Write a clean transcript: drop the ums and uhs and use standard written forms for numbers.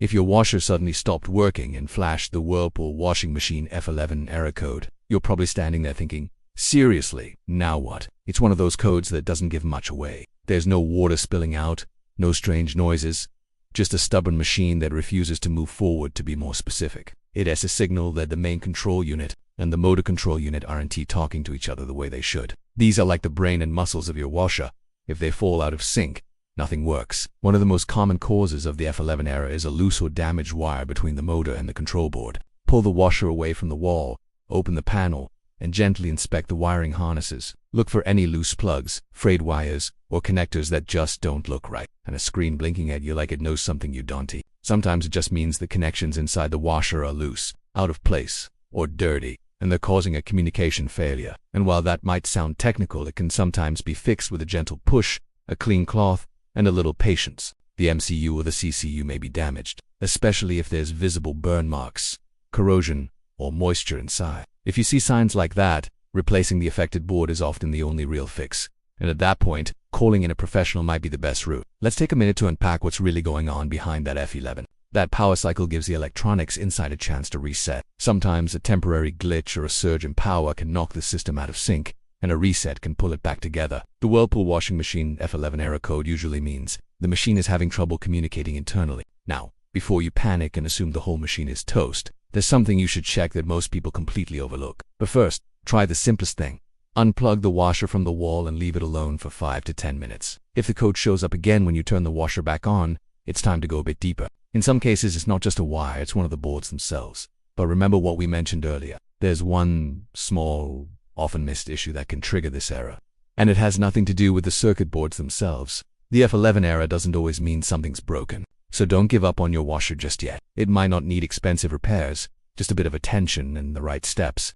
If your washer suddenly stopped working and flashed the Whirlpool washing machine f11 error code, you're probably standing there thinking, seriously, now what? It's one of those codes that doesn't give much away. There's no water spilling out, no strange noises, just a stubborn machine that refuses to move forward. To be more specific, it has a signal that the main control unit and the motor control unit aren't talking to each other the way they should. These are like the brain and muscles of your washer. If they fall out of sync, nothing works. One of the most common causes of the f11 error is a loose or damaged wire between the motor and the control board. Pull the washer away from the wall, open the panel, and gently inspect the wiring harnesses. Look for any loose plugs, frayed wires, or connectors that just don't look right, and a screen blinking at you like it knows something you don't. Sometimes it just means the connections inside the washer are loose, out of place, or dirty, and they're causing a communication failure. And while that might sound technical, it can sometimes be fixed with a gentle push, a clean cloth, and a little patience. The MCU or the CCU may be damaged, especially if there's visible burn marks, corrosion, or moisture inside. If you see signs like that, replacing the affected board is often the only real fix. And at that point, calling in a professional might be the best route. Let's take a minute to unpack what's really going on behind that f11. That power cycle gives the electronics inside a chance to reset. Sometimes a temporary glitch or a surge in power can knock the system out of sync, and a reset can pull it back together. The Whirlpool washing machine f11 error code usually means the machine is having trouble communicating internally. Now, before you panic and assume the whole machine is toast, there's something you should check that most people completely overlook. But first, try the simplest thing. Unplug the washer from the wall and leave it alone for 5 to 10 minutes. If the code shows up again when you turn the washer back on, it's time to go a bit deeper. In some cases, it's not just a wire, it's one of the boards themselves. But remember what we mentioned earlier. There's one small, often missed issue that can trigger this error. And it has nothing to do with the circuit boards themselves. The f11 error doesn't always mean something's broken. So don't give up on your washer just yet. It might not need expensive repairs, just a bit of attention and the right steps,